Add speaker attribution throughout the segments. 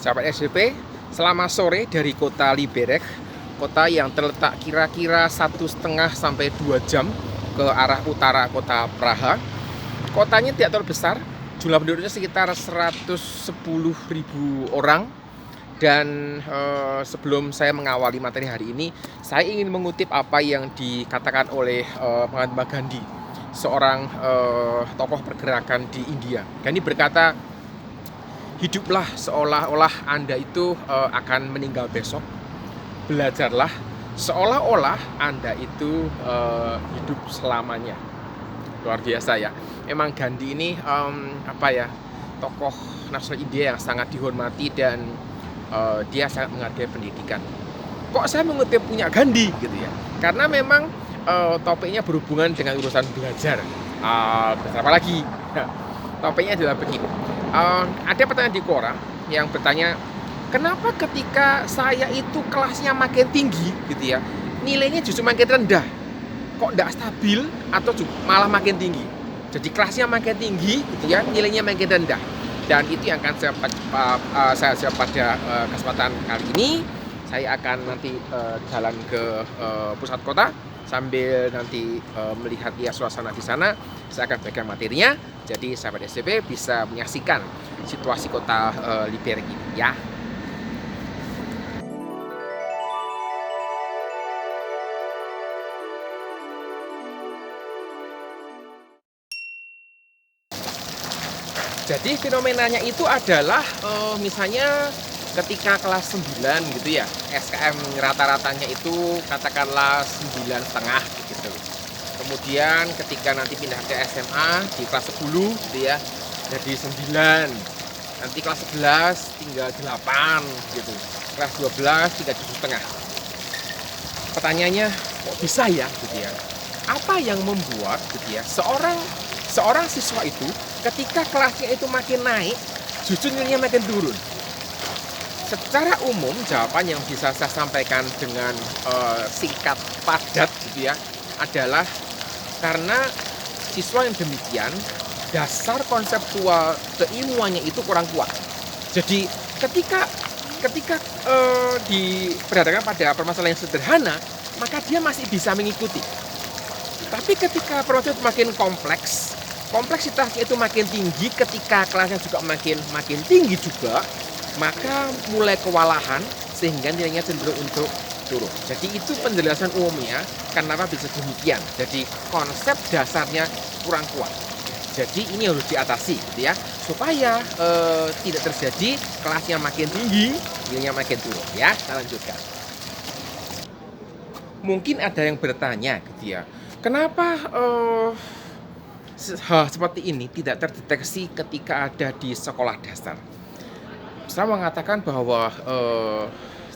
Speaker 1: Sahabat SDP, selamat sore dari kota Liberec, kota yang terletak kira-kira 1,5 sampai 2 jam ke arah utara kota Praha. Kotanya tidak terlalu besar, jumlah penduduknya sekitar 110.000 orang. Dan sebelum saya mengawali materi hari ini, saya ingin mengutip apa yang dikatakan oleh Mahatma Gandhi, seorang tokoh pergerakan di India. Gandhi berkata, hiduplah seolah-olah Anda itu akan meninggal besok. Belajarlah seolah-olah Anda itu hidup selamanya. Luar biasa ya. Emang Gandhi ini tokoh nasional India yang sangat dihormati dan dia sangat menghargai pendidikan. Kok saya mengutip punya Gandhi gitu ya? Karena memang topiknya berhubungan dengan urusan belajar. Apa lagi? Topiknya adalah begini. Ada pertanyaan di Quora yang bertanya, kenapa ketika saya itu kelasnya makin tinggi gitu ya, nilainya justru makin rendah? Kok tidak stabil atau malah makin tinggi? Jadi kelasnya makin tinggi gitu ya, nilainya makin rendah. Dan itu yang akan saya jawab pada kesempatan kali ini. Saya akan nanti jalan ke pusat kota sambil nanti melihat suasana di sana. Saya akan bagikan materinya. Jadi sahabat SCP bisa menyaksikan situasi kota Liberec ini ya. Jadi fenomenanya itu adalah misalnya ketika kelas 9 gitu ya, SKM rata-ratanya itu katakanlah 9,5 gitu. Kemudian ketika nanti pindah ke SMA di kelas 10 gitu ya, jadi 9. Nanti kelas 11 tinggal 8 gitu. Kelas 12 tinggal 7,5. Pertanyaannya, kok bisa ya gitu ya? Apa yang membuat gitu ya seorang siswa itu ketika kelasnya itu makin naik, justru nilainya makin turun? Secara umum jawaban yang bisa saya sampaikan dengan singkat padat gitu ya adalah karena siswa yang demikian dasar konseptual keilmuannya itu kurang kuat. Jadi ketika diperhadapkan pada permasalahan yang sederhana, maka dia masih bisa mengikuti. Tapi ketika proses makin kompleks, kompleksitasnya itu makin tinggi, ketika kelasnya juga makin tinggi juga, maka mulai kewalahan sehingga nilainya cenderung untuk turun. Jadi itu penjelasan umumnya kenapa bisa demikian. Jadi konsep dasarnya kurang kuat. Jadi ini harus diatasi gitu ya, supaya tidak terjadi kelasnya makin tinggi, nilainya makin turun ya. Kita lanjutkan. Mungkin ada yang bertanya gitu ya, kenapa hal seperti ini tidak terdeteksi ketika ada di sekolah dasar? Saya mengatakan bahwa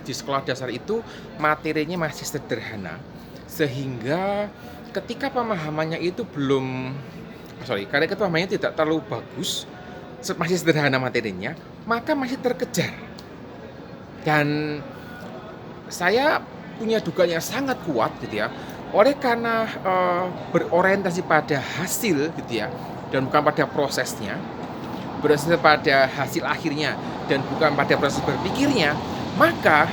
Speaker 1: di sekolah dasar itu materinya masih sederhana, sehingga ketika pemahamannya itu karena pemahamannya tidak terlalu bagus, masih sederhana materinya, maka masih terkejar. Dan saya punya dugaan yang sangat kuat gitu ya, oleh karena berorientasi pada hasil gitu ya, dan bukan pada prosesnya, berorientasi pada hasil akhirnya dan bukan pada proses berpikirnya, maka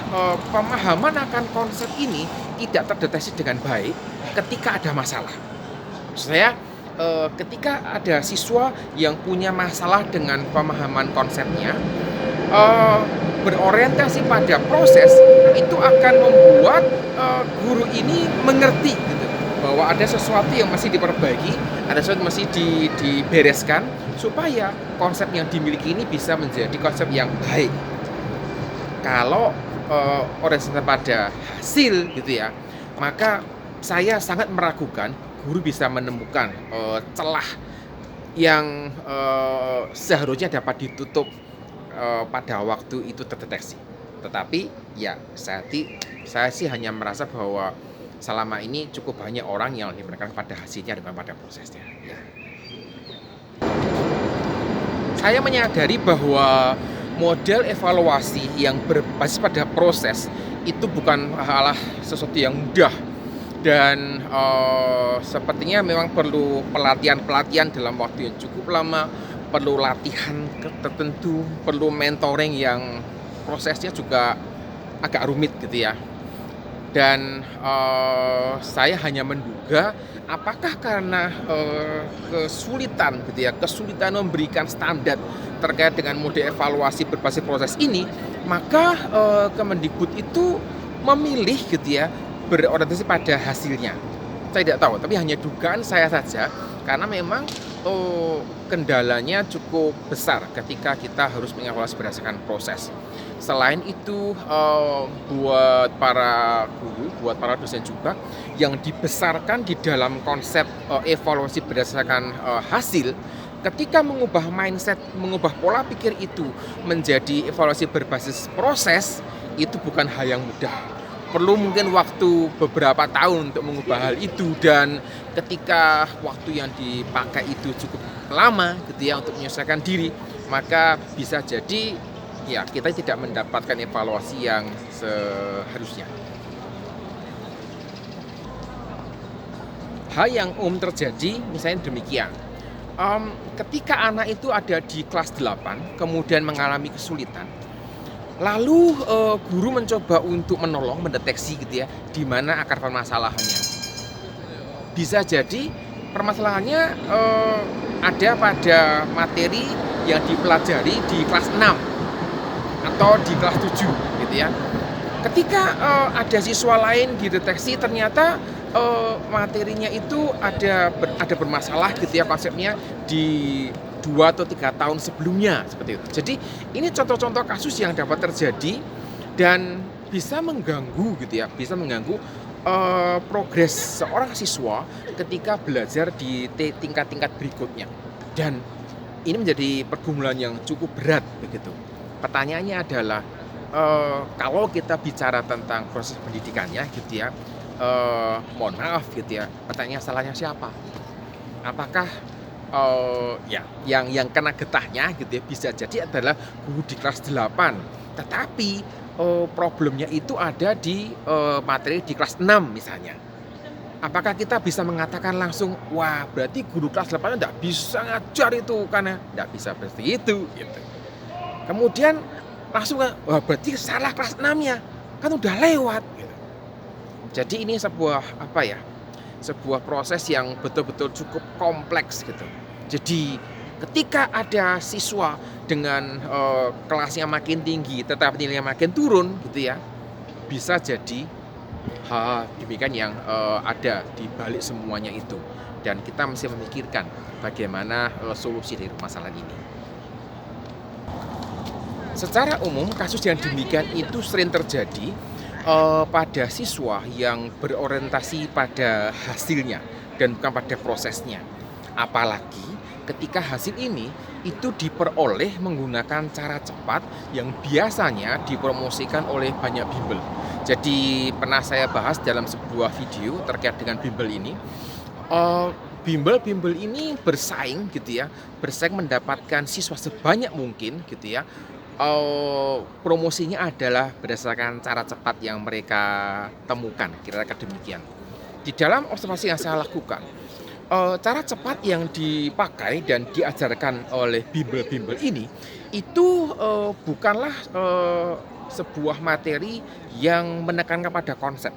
Speaker 1: pemahaman akan konsep ini tidak terdeteksi dengan baik ketika ada masalah. Saya ketika ada siswa yang punya masalah dengan pemahaman konsepnya, berorientasi pada proses, itu akan membuat guru ini mengerti gitu, bahwa ada sesuatu yang masih diperbaiki, ada sesuatu yang masih dibereskan, supaya konsep yang dimiliki ini bisa menjadi konsep yang baik. Kalau orientasi pada hasil gitu ya, maka saya sangat meragukan guru bisa menemukan celah yang seharusnya dapat ditutup pada waktu itu terdeteksi. Tetapi ya saya sih hanya merasa bahwa selama ini cukup banyak orang yang diperhatikan pada hasilnya daripada pada prosesnya ya. Saya menyadari bahwa model evaluasi yang berbasis pada proses itu bukan sesuatu yang mudah, dan sepertinya memang perlu pelatihan dalam waktu yang cukup lama, perlu latihan tertentu, perlu mentoring yang prosesnya juga agak rumit gitu ya. Dan saya hanya menduga apakah karena kesulitan gitu ya, kesulitan memberikan standar terkait dengan mode evaluasi berbasis proses ini, maka Kemendikbud itu memilih gitu ya, berorientasi pada hasilnya. Saya tidak tahu, tapi hanya dugaan saya saja, karena memang kendalanya cukup besar ketika kita harus mengevaluasi berdasarkan proses. Selain itu, buat para guru, buat para dosen juga yang dibesarkan di dalam konsep evaluasi berdasarkan hasil, ketika mengubah mindset, mengubah pola pikir itu menjadi evaluasi berbasis proses, itu bukan hal yang mudah. Perlu mungkin waktu beberapa tahun untuk mengubah hal itu, dan ketika waktu yang dipakai itu cukup lama gitu ya untuk menyelesaikan diri, maka bisa jadi ya kita tidak mendapatkan evaluasi yang seharusnya. Hal yang umum terjadi misalnya demikian. Ketika anak itu ada di kelas 8 kemudian mengalami kesulitan, lalu guru mencoba untuk menolong, mendeteksi gitu ya, di mana akar permasalahannya. Bisa jadi permasalahannya ada pada materi yang dipelajari di kelas 6 atau di kelas 7 gitu ya. Ketika ada siswa lain dideteksi ternyata materinya itu ada bermasalah gitu ya konsepnya di 2 atau 3 tahun sebelumnya seperti itu. Jadi ini contoh-contoh kasus yang dapat terjadi dan bisa mengganggu gitu ya, bisa mengganggu progres seorang siswa ketika belajar di tingkat-tingkat berikutnya. Dan ini menjadi pergumulan yang cukup berat begitu. Pertanyaannya adalah kalau kita bicara tentang proses pendidikannya gitu ya, mohon maaf gitu ya, pertanyaan salahnya siapa? Apakah ya yang kena getahnya gitu ya bisa jadi adalah guru di kelas 8, tetapi problemnya itu ada di materi di kelas 6 misalnya. Apakah kita bisa mengatakan langsung, wah berarti guru kelas 8 tidak bisa ngajar itu karena tidak bisa seperti itu gitu. Kemudian langsung, wah berarti salah kelas 6-nya, kan udah lewat gitu. Jadi ini sebuah sebuah proses yang betul-betul cukup kompleks gitu. Jadi ketika ada siswa dengan kelasnya makin tinggi tetapi nilainya makin turun gitu ya, bisa jadi hal demikian yang ada di balik semuanya itu, dan kita mesti memikirkan bagaimana solusi dari permasalahan ini. Secara umum kasus yang demikian itu sering terjadi pada siswa yang berorientasi pada hasilnya dan bukan pada prosesnya. Apalagi ketika hasil ini itu diperoleh menggunakan cara cepat yang biasanya dipromosikan oleh banyak bimbel. Jadi pernah saya bahas dalam sebuah video terkait dengan bimbel ini. Bimbel-bimbel ini bersaing gitu ya, bersaing mendapatkan siswa sebanyak mungkin gitu ya. Promosinya adalah berdasarkan cara cepat yang mereka temukan, kira-kira demikian. Di dalam observasi yang saya lakukan, cara cepat yang dipakai dan diajarkan oleh bimbel-bimbel ini itu bukanlah sebuah materi yang menekankan pada konsep,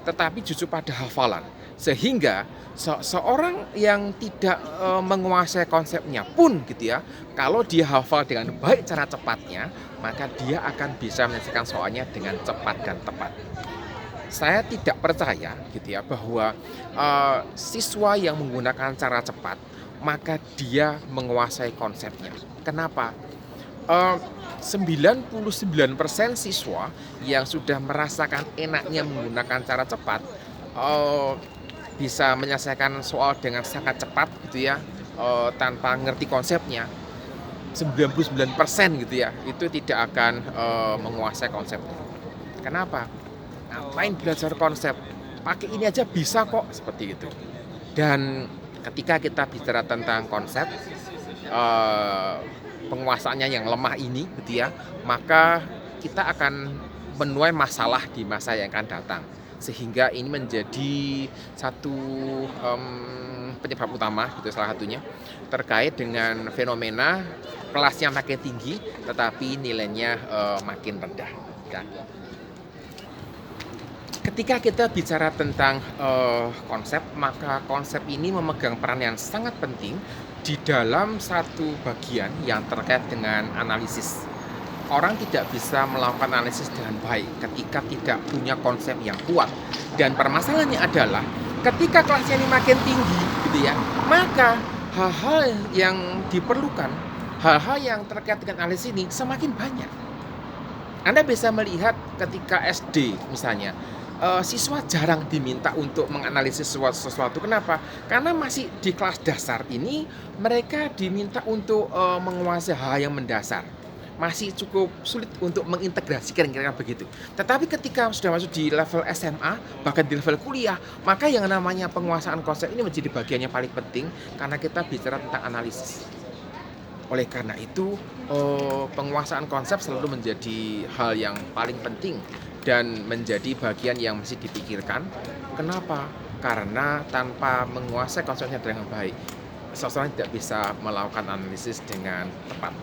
Speaker 1: tetapi justru pada hafalan. Sehingga seorang yang tidak menguasai konsepnya pun gitu ya, kalau dia hafal dengan baik cara cepatnya, maka dia akan bisa menyelesaikan soalnya dengan cepat dan tepat. Saya tidak percaya gitu ya bahwa siswa yang menggunakan cara cepat maka dia menguasai konsepnya. Kenapa? 99% siswa yang sudah merasakan enaknya menggunakan cara cepat bisa menyelesaikan soal dengan sangat cepat gitu ya, tanpa ngerti konsepnya. 99% gitu ya, itu tidak akan menguasai konsepnya. Kenapa? Ngapain belajar konsep? Pakai ini aja bisa kok, seperti itu. Dan ketika kita bicara tentang konsep, penguasaannya yang lemah ini gitu ya, maka kita akan menuai masalah di masa yang akan datang. Sehingga ini menjadi satu penyebab utama itu salah satunya terkait dengan fenomena kelasnya makin tinggi tetapi nilainya makin rendah. Dan ketika kita bicara tentang konsep, maka konsep ini memegang peran yang sangat penting di dalam satu bagian yang terkait dengan analisis. Orang tidak bisa melakukan analisis dengan baik ketika tidak punya konsep yang kuat. Dan permasalahannya adalah ketika kelasnya ini makin tinggi, gitu ya, maka hal-hal yang diperlukan, hal-hal yang terkait dengan analisis ini semakin banyak. Anda bisa melihat ketika SD misalnya, siswa jarang diminta untuk menganalisis sesuatu. Kenapa? Karena masih di kelas dasar ini mereka diminta untuk menguasai hal yang mendasar. Masih cukup sulit untuk mengintegrasikan, kira-kira begitu. Tetapi ketika sudah masuk di level SMA, bahkan di level kuliah, maka yang namanya penguasaan konsep ini menjadi bagian yang paling penting karena kita bicara tentang analisis. Oleh karena itu, penguasaan konsep selalu menjadi hal yang paling penting dan menjadi bagian yang mesti dipikirkan. Kenapa? Karena tanpa menguasai konsepnya dengan baik, seseorang tidak bisa melakukan analisis dengan tepat.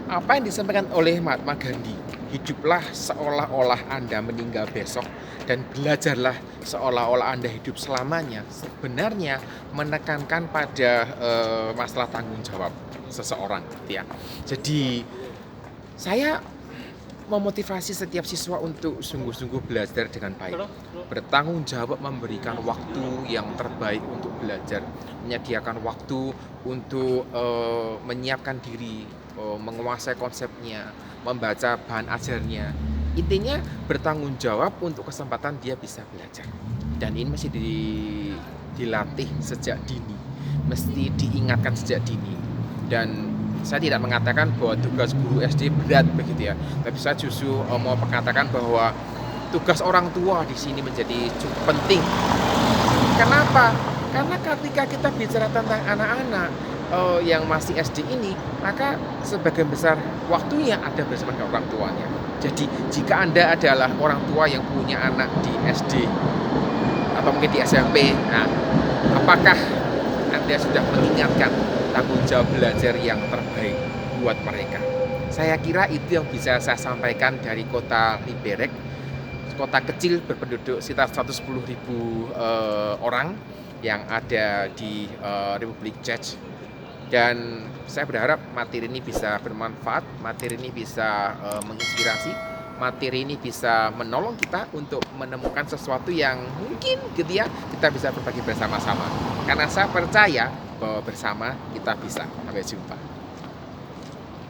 Speaker 1: Apa yang disampaikan oleh Mahatma Gandhi, hiduplah seolah-olah Anda meninggal besok dan belajarlah seolah-olah Anda hidup selamanya, sebenarnya menekankan pada masalah tanggung jawab seseorang, gitu ya. Jadi saya memotivasi setiap siswa untuk sungguh-sungguh belajar dengan baik, bertanggung jawab, memberikan waktu yang terbaik untuk belajar, menyediakan waktu untuk menyiapkan diri, menguasai konsepnya, membaca bahan ajarnya. Intinya bertanggung jawab untuk kesempatan dia bisa belajar. Dan ini mesti dilatih sejak dini, mesti diingatkan sejak dini. Dan saya tidak mengatakan bahwa tugas guru SD berat begitu ya, tapi saya justru mau mengatakan bahwa tugas orang tua di sini menjadi cukup penting. Kenapa? Karena ketika kita bicara tentang anak-anak yang masih SD ini, maka sebagian besar waktunya ada bersama dengan orang tuanya. Jadi jika Anda adalah orang tua yang punya anak di SD atau mungkin di SMP, nah, apakah Anda sudah mengingatkan tanggung jawab belajar yang terbaik buat mereka? Saya kira itu yang bisa saya sampaikan dari kota Liberec, kota kecil berpenduduk sekitar 110.000 orang yang ada di Republik Czech. Dan saya berharap materi ini bisa bermanfaat, materi ini bisa menginspirasi, materi ini bisa menolong kita untuk menemukan sesuatu yang mungkin gitu ya kita bisa berbagi bersama-sama. Karena saya percaya bahwa bersama kita bisa. Sampai jumpa.